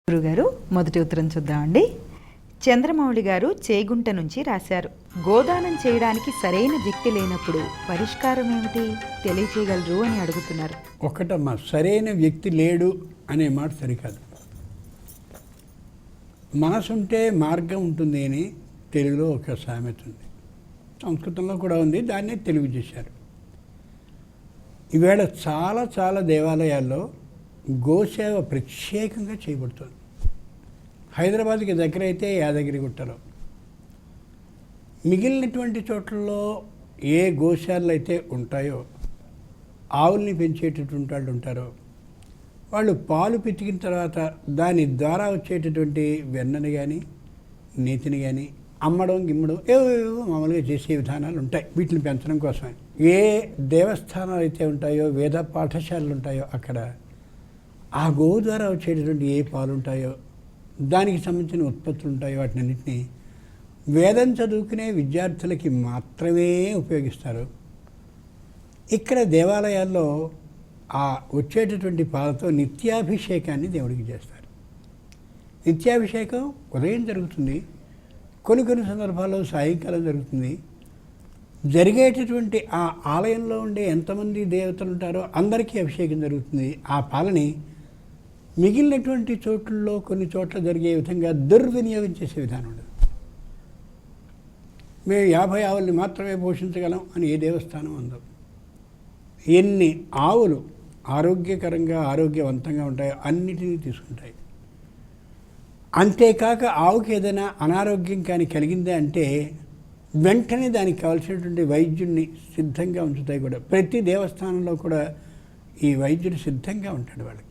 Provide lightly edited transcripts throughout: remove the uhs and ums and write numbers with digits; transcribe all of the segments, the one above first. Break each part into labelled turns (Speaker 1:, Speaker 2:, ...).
Speaker 1: గురుగారు మొదటి ఉత్తరం చూద్దామండి. చంద్రమౌళి గారు చేగుంట నుంచి రాశారు. గోదానం చేయడానికి సరైన వ్యక్తి లేనప్పుడు పరిష్కారం ఏమిటి తెలియచేయగలరు అని అడుగుతున్నారు.
Speaker 2: ఒకటమ్మా, సరైన వ్యక్తి లేడు అనే మాట సరికాదు. మనసుంటే మార్గం ఉంటుంది అని తెలుగులో ఒక సామెత ఉంది, సంస్కృతంలో కూడా ఉంది, దాన్నే తెలుగు చేశారు. ఈవేళ చాలా చాలా దేవాలయాల్లో గోసేవ ప్రత్యేకంగా చేయబడుతుంది. హైదరాబాద్కి దగ్గర అయితే యాదగిరిగుట్టలో, మిగిలినటువంటి చోట్లలో ఏ గోశాలలు అయితే ఉంటాయో, ఆవుల్ని పెంచేటటువంటి వాళ్ళు ఉంటారో, వాళ్ళు పాలు పితికిన తర్వాత దాని ద్వారా వచ్చేటటువంటి వెన్నని కానీ నేతిని కానీ అమ్మడం గిమ్మడం ఏవో మామూలుగా చేసే విధానాలు ఉంటాయి వీటిని పెంచడం కోసమే. ఏ దేవస్థానాలు అయితే ఉంటాయో, వేద పాఠశాలలు ఉంటాయో, అక్కడ ఆ గోవు ద్వారా వచ్చేటటువంటి ఏ పాలు ఉంటాయో, దానికి సంబంధించిన ఉత్పత్తులు ఉంటాయో, వాటినన్నింటినీ వేదం చదువుకునే విద్యార్థులకి మాత్రమే ఉపయోగిస్తారు. ఇక్కడ దేవాలయాల్లో ఆ వచ్చేటటువంటి పాలతో నిత్యాభిషేకాన్ని దేవుడికి చేస్తారు. నిత్యాభిషేకం ఉదయం జరుగుతుంది, కొన్ని కొన్ని సందర్భాల్లో సాయంకాలం జరుగుతుంది. జరిగేటటువంటి ఆ ఆలయంలో ఉండే ఎంతమంది దేవతలు ఉంటారో అందరికీ అభిషేకం జరుగుతుంది. ఆ పాలని మిగిలినటువంటి చోట్లలో కొన్ని చోట్ల జరిగే విధంగా దుర్వినియోగం చేసే విధానం ఉండదు. మేము 50 ఆవుల్ని మాత్రమే పోషించగలం అని ఏ దేవస్థానం ఉందో. ఎన్ని ఆవులు ఆరోగ్యకరంగా ఆరోగ్యవంతంగా ఉంటాయో అన్నిటినీ తీసుకుంటాయి. అంతేకాక ఆవుకి ఏదైనా అనారోగ్యం కానీ కలిగిందే అంటే వెంటనే దానికి కావాల్సినటువంటి వైద్యుడిని సిద్ధంగా ఉంచుతాయి కూడా. ప్రతి దేవస్థానంలో కూడా ఈ వైద్యుడు సిద్ధంగా ఉంటాడు. వాళ్ళకి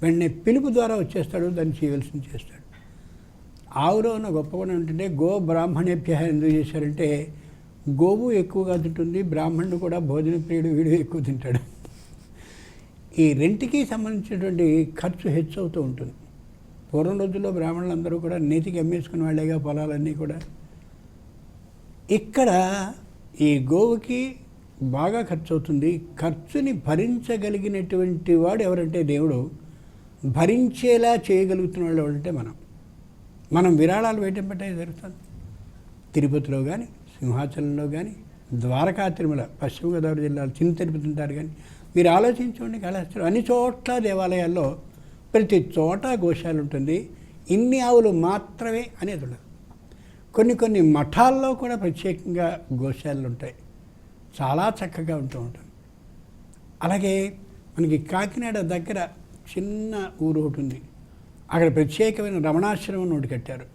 Speaker 2: వెంటనే పిలుపు ద్వారా వచ్చేస్తాడు, దాన్ని చేయవలసింది చేస్తాడు. ఆవులో ఉన్న గొప్ప గుణం ఏంటంటే గో బ్రాహ్మణేభ్య ఎందుకు చేశారంటే, గోవు ఎక్కువగా తింటుంది, బ్రాహ్మణుడు కూడా భోజన ప్రియుడు, వీడు ఎక్కువ తింటాడు. ఈ రెంటికి సంబంధించినటువంటి ఖర్చు హెచ్చు అవుతూ ఉంటుంది. పూర్వం రోజుల్లో బ్రాహ్మణులందరూ కూడా నేతికి అమ్మేసుకునే వాళ్ళేగా పొలాలన్నీ కూడా. ఇక్కడ ఈ గోవుకి బాగా ఖర్చు అవుతుంది. ఖర్చుని భరించగలిగినటువంటి వాడు ఎవరంటే దేవుడు. భరించేలా చేయగలుగుతున్న వాళ్ళు ఎవరంటే మనం విరాళాలు వేయటం బట్టే జరుగుతుంది. తిరుపతిలో కానీ, సింహాచలంలో కానీ, ద్వారకా తిరుమల పశ్చిమ గోదావరి జిల్లాలో చిన్న తిరుపతి ఉంటారు. కానీ మీరు ఆలోచించుకోండి, కళాశాల అన్ని చోట్ల దేవాలయాల్లో ప్రతి చోట గోశాల ఉంటుంది. ఇన్ని ఆవులు మాత్రమే అనేది ఉండదు. కొన్ని మఠాల్లో కూడా ప్రత్యేకంగా గోశాలలు ఉంటాయి. చాలా చక్కగా ఉంటుంది. అలాగే మనకి కాకినాడ దగ్గర చిన్న ఊరు ఒకటి ఉంది. అక్కడ ప్రత్యేకమైన రమణాశ్రమం ఒకటి కట్టారు.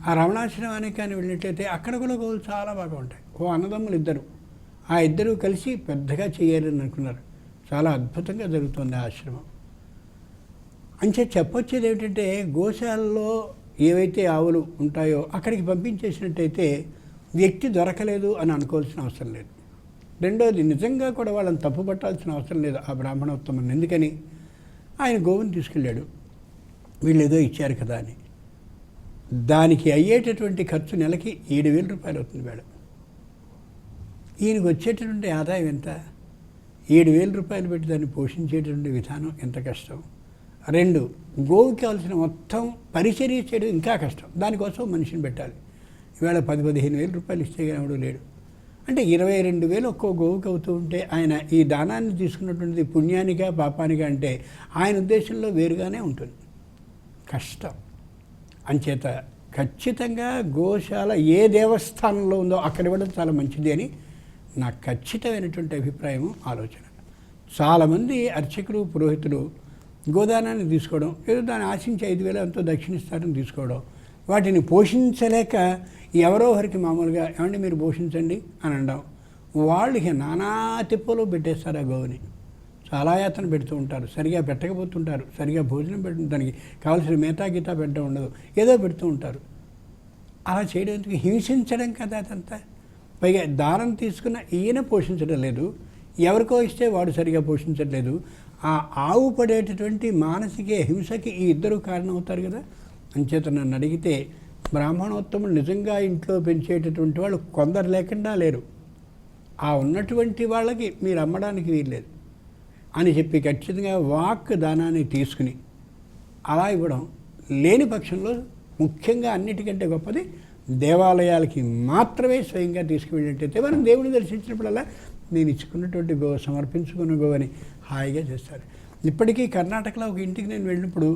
Speaker 2: ఆ రమణాశ్రమానికి కానీ వెళ్ళినట్లయితే అక్కడ కూడా గోవులు చాలా బాగా ఉంటాయి. అన్నదమ్ములు ఇద్దరు, ఆ ఇద్దరు కలిసి పెద్దగా చేయాలని అనుకున్నారు. చాలా అద్భుతంగా జరుగుతుంది ఆ ఆశ్రమం. అంచే చెప్పొచ్చేది ఏమిటంటే, గోశాలలో ఏవైతే ఆవులు ఉంటాయో అక్కడికి పంపించేసినట్టయితే వ్యక్తి దొరకలేదు అని అనుకోవాల్సిన అవసరం లేదు. రెండోది, నిజంగా కూడా వాళ్ళని తప్పు పట్టాల్సిన అవసరం లేదు ఆ బ్రాహ్మణోత్తమని. ఎందుకని, ఆయన గోవుని తీసుకెళ్ళాడు, వీళ్ళు ఏదో ఇచ్చారు కదా అని. దానికి అయ్యేటటువంటి ఖర్చు నెలకి 7,000 రూపాయలు అవుతుంది మేడం. ఈయనకు వచ్చేటటువంటి ఆదాయం ఎంత? 7,000 రూపాయలు పెట్టి దాన్ని పోషించేటటువంటి విధానం ఎంత కష్టం. 2, గోవుకి కావాల్సిన మొత్తం పరిచర్య చేయడం ఇంకా కష్టం. దానికోసం మనిషిని పెట్టాలి. ఇవాళ 10-15 వేల రూపాయలు ఇస్తే ఎవడు లేడు. అంటే 22,000 ఒక్కో గోవుకి అవుతూ ఉంటే ఆయన ఈ దానాన్ని తీసుకున్నటువంటిది పుణ్యానిగా పాపానిగా అంటే ఆయన ఉద్దేశంలో వేరుగానే ఉంటుంది. కష్టం. అంచేత ఖచ్చితంగా గోశాల ఏ దేవస్థానంలో ఉందో అక్కడ ఇవ్వడం చాలా మంచిది అని నా ఖచ్చితమైనటువంటి అభిప్రాయం, ఆలోచన. చాలామంది అర్చకులు, పురోహితులు గోదానాన్ని తీసుకోవడం, ఏదో దాన్ని ఆశించి 5,000 ఎంతో దక్షిణిస్తారని తీసుకోవడం, వాటిని పోషించలేక ఎవరో ఒకరికి మామూలుగా ఏమంటే మీరు పోషించండి అని అనడం, వాళ్ళకి నానా తిప్పలు పెట్టేస్తారు. ఆ గోవుని చాలా యాతన పెడుతూ ఉంటారు, సరిగా పెట్టకపోతుంటారు, సరిగా భోజనం పెట్టడం, దానికి కావాల్సిన మేతా గీత పెట్టడం ఉండదు, ఏదో పెడుతూ ఉంటారు. అలా చేయడానికి హింసించడం కదా అదంతా. పైగా దానం తీసుకున్న ఈయన పోషించడం లేదు, ఎవరికో ఇస్తే వాడు సరిగా పోషించట్లేదు. ఆ ఆవు పడేటటువంటి మానసిక హింసకి ఈ ఇద్దరు కారణమవుతారు కదా. అంచేత నన్ను అడిగితే బ్రాహ్మణోత్తములు నిజంగా ఇంట్లో పెంచేటటువంటి వాళ్ళు కొందరు లేకుండా లేరు. ఆ ఉన్నటువంటి వాళ్ళకి మీరు అమ్మడానికి వీల్లేదు అని చెప్పి ఖచ్చితంగా వాక్ దానాన్ని తీసుకుని అలా ఇవ్వడం లేని పక్షంలో ముఖ్యంగా అన్నిటికంటే గొప్పది దేవాలయాలకి మాత్రమే స్వయంగా తీసుకువెళ్ళినట్టయితే మనం దేవుని దర్శించినప్పుడల్లా నేను ఇచ్చుకున్నటువంటి గో సమర్పించుకున్న గో అని హాయిగా చేస్తారు. ఇప్పటికీ కర్ణాటకలో ఒక ఇంటికి నేను వెళ్ళినప్పుడు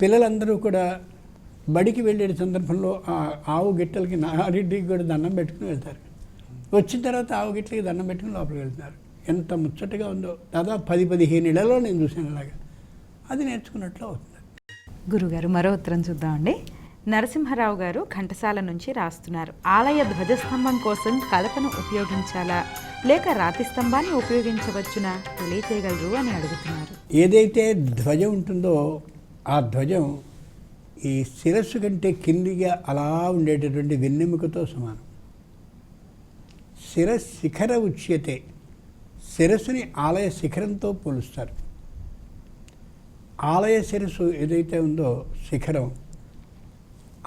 Speaker 2: పిల్లలందరూ కూడా బడికి వెళ్ళే సందర్భంలో ఆ ఆవు గిట్టలకి నారింటికి కూడా దండం పెట్టుకుని వెళ్తారు. వచ్చిన తర్వాత ఆవు గిట్టలకి దండం పెట్టుకుని లోపలికి వెళ్తున్నారు. ఎంత ముచ్చటగా ఉందో. దాదాపు 10-15 ఇళ్లలో నేను చూశాను అలాగా. అది నేర్చుకున్నట్లు అవుతుంది.
Speaker 1: గురుగారు మరో ఉత్తరం చూద్దామండి. నరసింహారావు గారు ఘంటసాల నుంచి రాస్తున్నారు. ఆలయ ధ్వజస్తంభం కోసం కలపను ఉపయోగించాలా లేక రాతి స్తంభాన్ని ఉపయోగించవచ్చునా తెలియచేయగలరు అని అడుగుతున్నారు.
Speaker 2: ఏదైతే ధ్వజం ఉంటుందో ఆ ధ్వజం ఈ శిరస్సు కంటే కిందిగా అలా ఉండేటటువంటి వెన్నెముకతో సమానం. శిఖర ఉచ్యతే, శిరస్సుని ఆలయ శిఖరంతో పోలుస్తారు. ఆలయ శిరస్సు ఏదైతే ఉందో శిఖరం,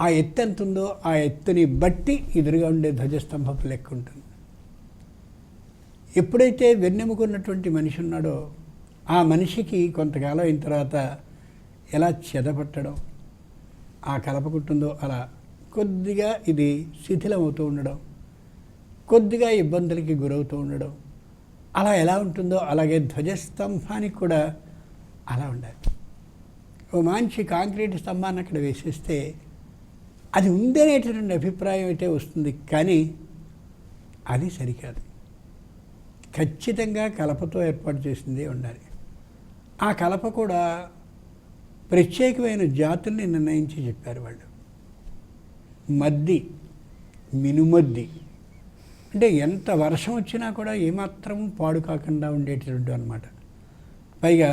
Speaker 2: ఆ ఎత్తు ఎంత ఉందో ఆ ఎత్తుని బట్టి ఎదురుగా ఉండే ధ్వజస్తంభపు లెక్క ఉంటుంది. ఎప్పుడైతే వెన్నెముకున్నటువంటి మనిషి ఉన్నాడో ఆ మనిషికి కొంతకాలం అయిన తర్వాత ఎలా చెదపట్టడం, ఆ కలపకుంటుందో అలా కొద్దిగా ఇది శిథిలమవుతూ ఉండడం, కొద్దిగా ఇబ్బందులకి గురవుతూ ఉండడం, అలా ఎలా ఉంటుందో అలాగే ధ్వజస్తంభానికి కూడా అలా ఉండాలి. ఓ మంచి కాంక్రీట్ స్తంభాన్ని అక్కడ వేసేస్తే అది ఉందనేటటువంటి అభిప్రాయం అయితే వస్తుంది, కానీ అది సరికాదు. ఖచ్చితంగా కలపతో ఏర్పాటు చేసిందే ఉండాలి. ఆ కలప కూడా ప్రత్యేకమైన జాతుల్ని నిర్ణయించి చెప్పారు వాళ్ళు. మద్ది, మినుమద్ది అంటే ఎంత వర్షం వచ్చినా కూడా ఏమాత్రం పాడు కాకుండా ఉండేటటువంటి అన్నమాట. పైగా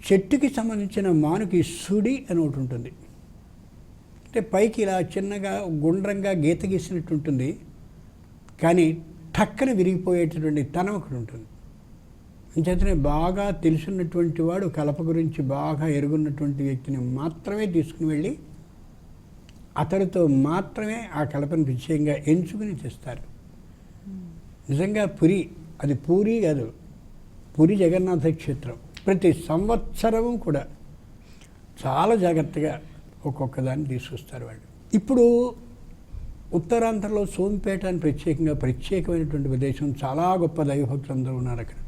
Speaker 2: చెట్టుకి సంబంధించిన మానుకి సుడి అని ఒకటి ఉంటుంది. అంటే పైకి ఇలా చిన్నగా గుండ్రంగా గీత గీసినట్టు ఉంటుంది, కానీ టక్కన విరిగిపోయేటటువంటి తనం ఒకటి ఉంటుంది. అంచేతనే బాగా తెలుసున్నటువంటి వాడు కలప గురించి బాగా ఎరుగున్నటువంటి వ్యక్తిని మాత్రమే తీసుకుని వెళ్ళి అతడితో మాత్రమే ఆ కలపను ప్రత్యేకంగా ఎంచుకుని తెస్తారు. నిజంగా పురి, అది పూరి కాదు, పురి జగన్నాథ క్షేత్రం ప్రతి సంవత్సరము కూడా చాలా జాగ్రత్తగా ఒక్కొక్క దాన్ని తీసుకొస్తారు వాళ్ళు. ఇప్పుడు ఉత్తరాంధ్రలో సోంపేట అని ప్రత్యేకమైనటువంటి ప్రదేశం, చాలా గొప్ప దైవభక్తులు అందరూ ఉన్నారు అక్కడ.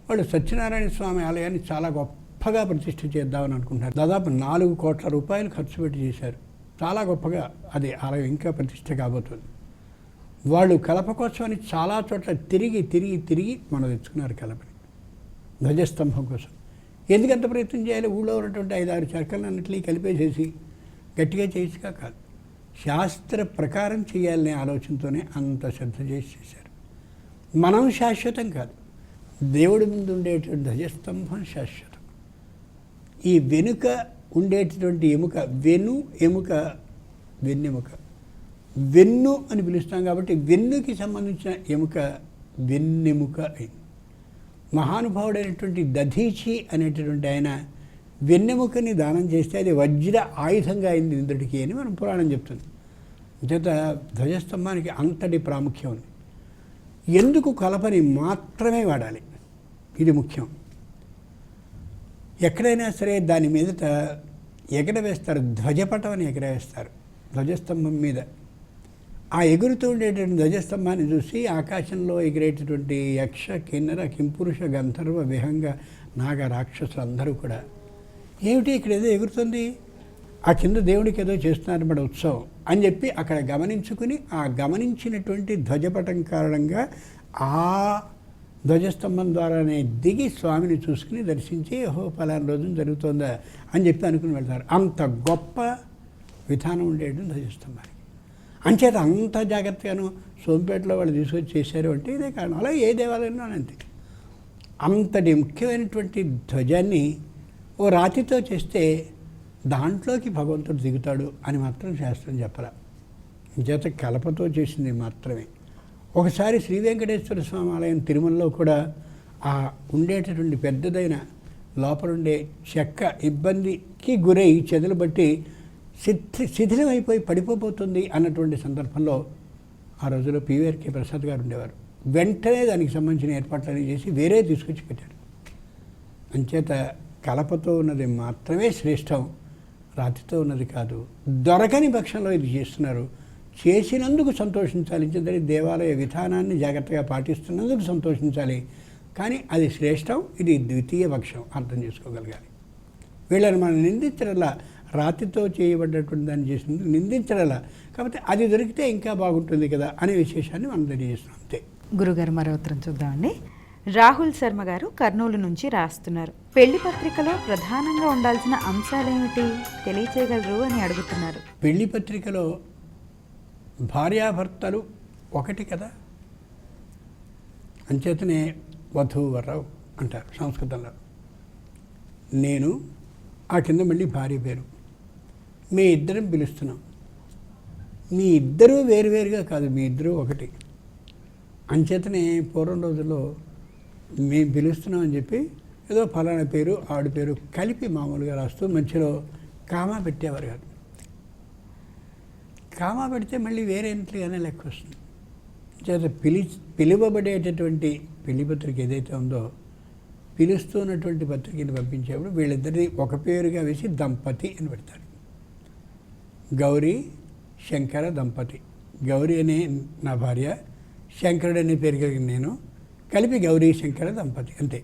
Speaker 2: వాళ్ళు సత్యనారాయణ స్వామి ఆలయాన్ని చాలా గొప్పగా ప్రతిష్ఠ చేద్దామని అనుకుంటున్నారు. దాదాపు 4 కోట్ల రూపాయలు ఖర్చు పెట్టి చేశారు. చాలా గొప్పగా అది ఆలయం ఇంకా ప్రతిష్ఠ కాబోతుంది. వాళ్ళు కలప కోసమని చాలా చోట్ల తిరిగి మనం తెచ్చుకున్నారు కలపని ధ్వజస్తంభం కోసం. ఎందుకంత ప్రయత్నం చేయాలి? ఊళ్ళో ఉన్నటువంటి 5-6 చెక్కలన్నింటినీ కలిపేసేసి గట్టిగా చేయొచ్చుగా కాదు, శాస్త్ర ప్రకారం చేయాలనే ఆలోచనతోనే అంత శ్రద్ధ చేశారు. మనం శాశ్వతం కాదు, దేవుడి ముందు ఉండేటువంటి ధ్వజస్తంభం శాశ్వతం. ఈ వెనుక ఉండేటటువంటి ఎముక, ఎముక వెన్నెముక, వెన్ను అని పిలుస్తాం కాబట్టి వెన్నుకి సంబంధించిన ఎముక వెన్నెముక అయింది. మహానుభావుడైనటువంటి దధీచి అనేటటువంటి ఆయన వెన్నెముకని దానం చేస్తే అది వజ్ర ఆయుధంగా అయింది ఇంద్రుడికి అని మనం పురాణం చెప్తుంది. చేత ధ్వజస్తంభానికి అంతటి ప్రాముఖ్యం ఉంది. ఎందుకు కలపని మాత్రమే వాడాలి, ఇది ముఖ్యం. ఎక్కడైనా సరే దాని మీదట ఎగరవేస్తారు, ధ్వజపటం అని ఎగరవేస్తారు ధ్వజస్తంభం మీద. ఆ ఎగురుతూ ఉండేటువంటి ధ్వజస్తంభాన్ని చూసి ఆకాశంలో ఎగిరేటటువంటి యక్ష, కిన్నర, కింపురుష, గంధర్వ, విహంగ, నాగ, రాక్షసులు అందరూ కూడా ఏమిటి ఇక్కడ ఏదో ఎగురుతుంది, ఆ కింద దేవుడికి ఏదో చేస్తున్నారన్నమాట ఉత్సవం అని చెప్పి అక్కడ గమనించుకుని ఆ గమనించినటువంటి ధ్వజపటం కారణంగా ఆ ధ్వజస్తంభం ద్వారానే దిగి స్వామిని చూసుకుని దర్శించి ఓహో ఫలానా రోజున జరుగుతుందా అని చెప్పి అనుకుని వెళ్తారు. అంత గొప్ప విధానం ఉండేది ధ్వజస్తంభానికి. అంచేత అంత జాగ్రత్తగాను సోంపేటలో వాళ్ళు తీసుకొచ్చి చేశారు అంటే ఇదే కారణం. అలా ఏ దేవాలయంలో అంతే. అంతటి ముఖ్యమైనటువంటి ధ్వజాన్ని ఓ రాతితో చేస్తే దాంట్లోకి భగవంతుడు దిగుతాడు అని మాత్రం శాస్త్రం చెప్పరా. చేత కలపతో చేసింది మాత్రమే. ఒకసారి శ్రీ వెంకటేశ్వర స్వామి ఆలయం తిరుమలలో కూడా ఆ ఉండేటటువంటి పెద్దదైన లోపలుండే చెక్క ఇబ్బందికి గురై చెదలు బట్టి శిథిలమైపోయి పడిపోతుంది అన్నటువంటి సందర్భంలో ఆ రోజులో పివిఆర్కే ప్రసాద్ గారు ఉండేవారు. వెంటనే దానికి సంబంధించిన ఏర్పాట్లన్నీ చేసి వేరే తీసుకొచ్చి పెట్టారు. అంచేత కలపతో ఉన్నది మాత్రమే శ్రేష్టం, రాతితో ఉన్నది కాదు. దొరకని పక్షంలో ఇది చేస్తున్నారు, చేసినందుకు సంతోషించాలి. ఇంతటి దేవాలయ విధానాన్ని జాగ్రత్తగా పాటిస్తున్నందుకు సంతోషించాలి. కానీ అది శ్రేష్టం, ఇది ద్వితీయ పక్షం, అర్థం చేసుకోగలగాలి. వీళ్ళని మనం నిందించడలా, రాతితో చేయబడ్డటువంటి దాన్ని చేసినందుకు నిందించడలా. కాబట్టి అది దొరికితే ఇంకా బాగుంటుంది కదా అనే విశేషాన్ని మనం తెలియజేస్తున్నాం అంతే.
Speaker 1: గురుగారు మరో ఉత్తరం చూద్దామండి. రాహుల్ శర్మ గారు కర్నూలు నుంచి రాస్తున్నారు. పెళ్లి పత్రికలో ప్రధానంగా ఉండాల్సిన అంశాలేమిటి తెలియచేయగలరు అని అడుగుతున్నారు.
Speaker 2: పెళ్లి పత్రికలో భార్యాభర్తలు ఒకటి కదా, అంచేతనే వధూవరవు అంటారు సంస్కృతంలో. నేను ఆ కింద మళ్ళీ భార్య పేరు, మీ ఇద్దరం పిలుస్తున్నాం. మీ ఇద్దరూ వేరువేరుగా కాదు, మీ ఇద్దరూ ఒకటి. అంచేతనే పూర్వం రోజుల్లో మేము పిలుస్తున్నాం అని చెప్పి ఏదో ఫలానా పేరు ఆవిడ పేరు కలిపి మామూలుగా రాస్తూ మధ్యలో కామా పెట్టేవారు కాదు. కామా పెడితే మళ్ళీ వేరే ఎంట్రీగానే లెక్క వస్తుంది. చేత పిలువబడేటటువంటి పెళ్లి పత్రిక ఏదైతే ఉందో, పిలుస్తున్నటువంటి పత్రికని పంపించేప్పుడు వీళ్ళిద్దరిని ఒక పేరుగా వేసి దంపతి అని పెడతారు. గౌరీ శంకర దంపతి. గౌరీ అనే నా భార్య, శంకరుడు అనే పేరు కలిగిన నేను, కలిపి గౌరీ శంకర దంపతి అంతే.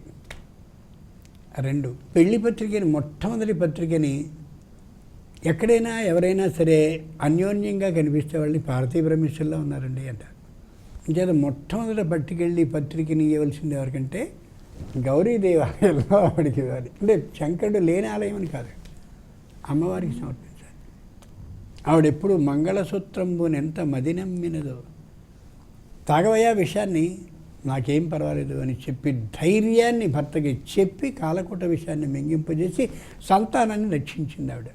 Speaker 2: రెండు, పెళ్లి పత్రికని మొట్టమొదటి పత్రికని ఎక్కడైనా ఎవరైనా సరే అన్యోన్యంగా కనిపిస్తే వాళ్ళని పార్వతీ పరమేశ్వరులా ఉన్నారండి అంటారు. ఇంకేత మొట్టమొదటి పట్టుకెళ్ళి పత్రికని ఇవ్వవలసింది ఎవరికంటే గౌరీ దేవాలయంలో ఆవిడికి ఇవ్వాలి. అంటే శంకరుడు లేని ఆలయం అని కాదు, అమ్మవారికి సమర్పించాలి. ఆవిడెప్పుడు మంగళసూత్రంబుని ఎంత మది నమ్మినదో, తాగవయ్యా విషయాన్ని, నాకేం పర్వాలేదు అని చెప్పి ధైర్యాన్ని భర్తకి చెప్పి కాలకూట విషయాన్ని మింగింపజేసి సంతానాన్ని రక్షించింది ఆవిడ.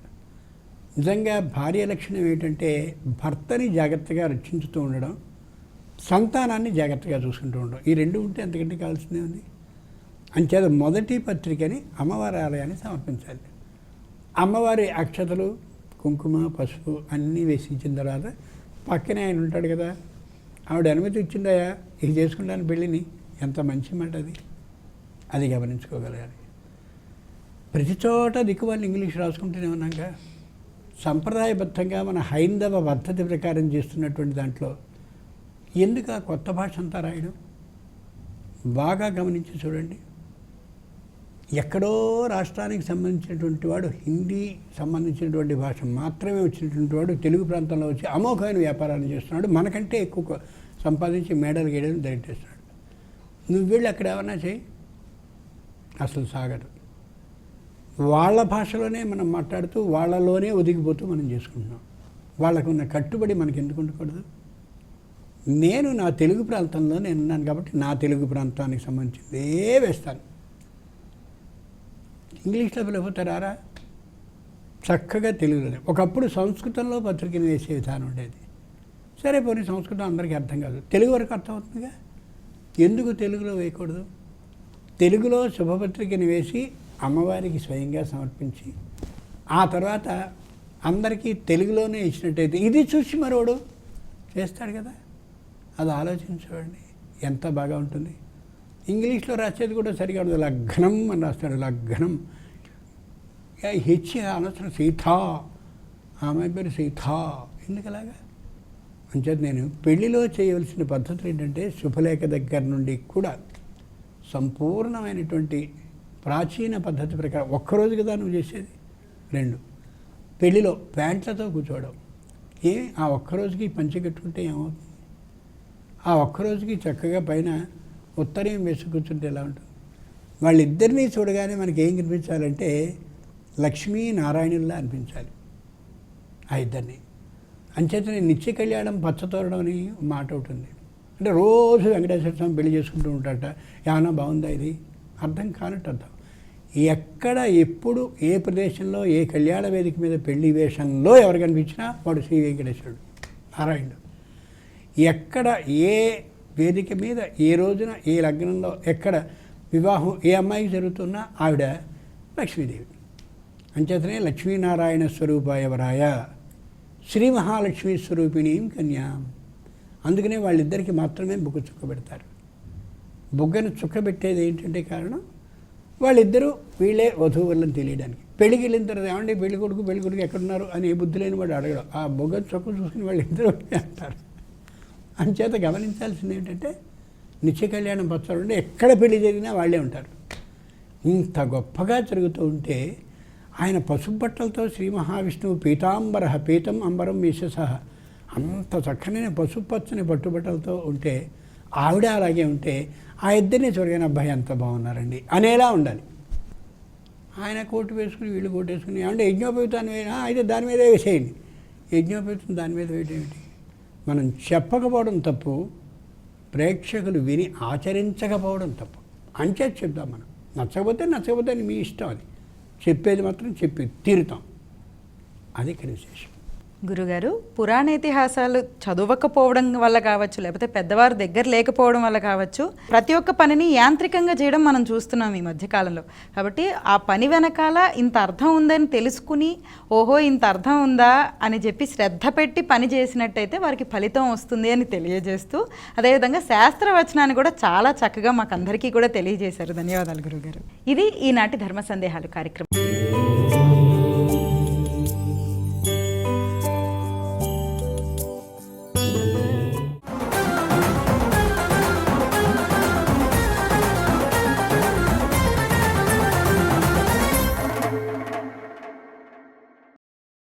Speaker 2: నిజంగా భార్య లక్షణం ఏంటంటే భర్తని జాగ్రత్తగా రక్షించుతూ ఉండడం, సంతానాన్ని జాగ్రత్తగా చూసుకుంటూ ఉండడం. ఈ రెండు ఉంటే అంతకంటే కావాల్సిందే ఉంది. అంచేత మొదటి పత్రికని అమ్మవారి ఆలయాన్ని సమర్పించాలి. అమ్మవారి అక్షతలు కుంకుమ పసుపు అన్నీ వేసి ఇచ్చిన తర్వాత పక్కనే ఆయన ఉంటాడు కదా, ఆవిడ అనుమతి ఇచ్చిందయా ఇది చేసుకుంటాను పెళ్ళిని, ఎంత మంచి మాట అది. అది గమనించుకోగలగాలి. ప్రతి చోట దిక్కువాళ్ళు ఇంగ్లీష్ రాసుకుంటూనే ఉన్నాక సంప్రదాయబద్ధంగా మన హైందవ పద్ధతి ప్రకారం చేస్తున్నటువంటి దాంట్లో ఎందుకు ఆ కొత్త భాష అంతా రాయడం? బాగా గమనించి చూడండి. ఎక్కడో రాష్ట్రానికి సంబంధించినటువంటి వాడు హిందీ సంబంధించినటువంటి భాష మాత్రమే వచ్చినటువంటి వాడు తెలుగు ప్రాంతంలో వచ్చి అమోఘమైన వ్యాపారాన్ని చేస్తున్నాడు, మనకంటే ఎక్కువ సంపాదించి మేడలు గేడలు దరిటేస్తున్నాడు. నువ్వు వెళ్ళి అక్కడ ఏమన్నా చేయి, అసలు సాగదు. వాళ్ళ భాషలోనే మనం మాట్లాడుతూ వాళ్ళలోనే ఒదిగిపోతూ మనం చేసుకుంటున్నాం. వాళ్ళకున్న కట్టుబడి మనకి ఎందుకు ఉండకూడదు? నేను నా తెలుగు ప్రాంతంలో నేను ఉన్నాను కాబట్టి నా తెలుగు ప్రాంతానికి సంబంధించిందే వేస్తాను. ఇంగ్లీష్లో పిలవతారా? చక్కగా తెలుగులోనే. ఒకప్పుడు సంస్కృతంలో పత్రికను వేసే విధానం ఉండేది. సరే పోనీ సంస్కృతం అందరికీ అర్థం కాదు, తెలుగు వరకు అర్థం అవుతుందిగా, ఎందుకు తెలుగులో వేయకూడదు? తెలుగులో శుభపత్రికను వేసి అమ్మవారికి స్వయంగా సమర్పించి ఆ తర్వాత అందరికీ తెలుగులోనే ఇచ్చినట్టయితే ఇది చూసి మరోడు చేస్తాడు కదా. అది ఆలోచించండి, ఎంత బాగా ఉంటుంది. ఇంగ్లీష్లో రాసేది కూడా సరిగా ఉండదు, లగ్నం అని రాస్తాడు. లగ్నం హెచ్చి అనవసరం, సీతా, ఆమె పేరు సీతా, ఎందుకు అలాగా? అంచేత నేను పెళ్లిలో చేయవలసిన పద్ధతులు ఏంటంటే శుభలేఖ దగ్గర నుండి కూడా సంపూర్ణమైనటువంటి ప్రాచీన పద్ధతి ప్రకారం ఒక్కరోజు కదా నువ్వు చేసేది. రెండు, పెళ్లిలో ప్యాంట్లతో కూర్చోవడం. ఆ ఒక్కరోజుకి పంచె కట్టుకుంటే ఏమవుతుంది? ఆ ఒక్కరోజుకి చక్కగా పైన ఉత్తరీయం వేసి కూర్చుంటే ఎలా ఉంటుంది? వాళ్ళిద్దరినీ చూడగానే మనకి ఏం కనిపించాలంటే లక్ష్మీ నారాయణుల్లా అనిపించాలి ఆ ఇద్దరిని. అంచేతనే నిత్య కళ్యాణం పచ్చతోరడం అని మాట ఉంటుంది. అంటే రోజు వెంకటేశ్వర స్వామి పెళ్లి చేసుకుంటూ ఉంటాడట. ఏమన్నా బాగుందా? ఇది అర్థం కానట్టు అర్థం. ఎక్కడ ఎప్పుడు ఏ ప్రదేశంలో ఏ కళ్యాణ వేదిక మీద పెళ్లి వేషంలో ఎవరు కనిపించినా వాడు శ్రీ వెంకటేశ్వరుడు నారాయణుడు. ఎక్కడ ఏ వేదిక మీద ఏ రోజున ఏ లగ్నంలో ఎక్కడ వివాహం ఏ అమ్మాయికి జరుగుతున్నా ఆవిడ లక్ష్మీదేవి. అంచేతనే లక్ష్మీనారాయణ స్వరూపాయవరాయ శ్రీ మహాలక్ష్మీ స్వరూపిణీం కన్యాం. అందుకనే వాళ్ళిద్దరికీ మాత్రమే బుగ్గ చుక్క పెడతారు. బుగ్గను చుక్క పెట్టేది ఏంటంటే కారణం వాళ్ళిద్దరూ వీళ్ళే వధువులని తెలియడానికి. పెళ్ళికి వెళ్ళిన తర్వాత ఏమంటే పెళ్లి కొడుకు ఎక్కడున్నారు అని ఏ బుద్ధి లేని వాడు అడగడం. ఆ బొగ్గ చొక్క చూసుకుని వాళ్ళిద్దరూ అంటారు. అంచేత గమనించాల్సింది ఏంటంటే నిత్య కళ్యాణం పత్రాలు ఉంటే ఎక్కడ పెళ్లి జరిగినా వాళ్ళే ఉంటారు. ఇంత గొప్పగా జరుగుతూ ఉంటే ఆయన పసుపు బట్టలతో శ్రీ మహావిష్ణువు పీతం అంబరం యశసః అంత చక్కనైన పసుపు పచ్చని పట్టుబట్టలతో ఉంటే ఆవిడ అలాగే ఉంటే ఆ ఇద్దరిని చూడగానే అబ్బాయి ఎంత బాగున్నారండి అనేలా ఉండాలి. ఆయన కోటు వేసుకుని వీళ్ళు కోటు వేసుకుని అంటే యజ్ఞోపేతాన్ని వేయనా అయితే దాని మీదే వేసేయండి. యజ్ఞోపేతం దాని మీద వేయటేమిటి? మనం చెప్పకపోవడం తప్పు, ప్రేక్షకులు విని ఆచరించకపోవడం తప్పు. అంచేది చెప్తాం. మనం నచ్చకపోతే మీ ఇష్టం. అది చెప్పేది మాత్రం చెప్పి తీరుతాం. అది ఇక్కడ విశేషం.
Speaker 1: గురుగారు, పురాణేతిహాసాలు చదవకపోవడం వల్ల కావచ్చు, లేకపోతే పెద్దవారు దగ్గర లేకపోవడం వల్ల కావచ్చు, ప్రతి ఒక్క పనిని యాంత్రికంగా చేయడం మనం చూస్తున్నాం ఈ మధ్యకాలంలో. కాబట్టి ఆ పని వెనకాల ఇంత అర్థం ఉందని తెలుసుకుని ఓహో ఇంత అర్థం ఉందా అని చెప్పి శ్రద్ధ పెట్టి పని చేసినట్టయితే వారికి ఫలితం వస్తుంది అని తెలియజేస్తూ, అదేవిధంగా శాస్త్రవచనాన్ని కూడా చాలా చక్కగా మాకు అందరికీ కూడా తెలియజేశారు. ధన్యవాదాలు గురుగారు. ఇది ఈనాటి ధర్మ సందేహాలు కార్యక్రమం.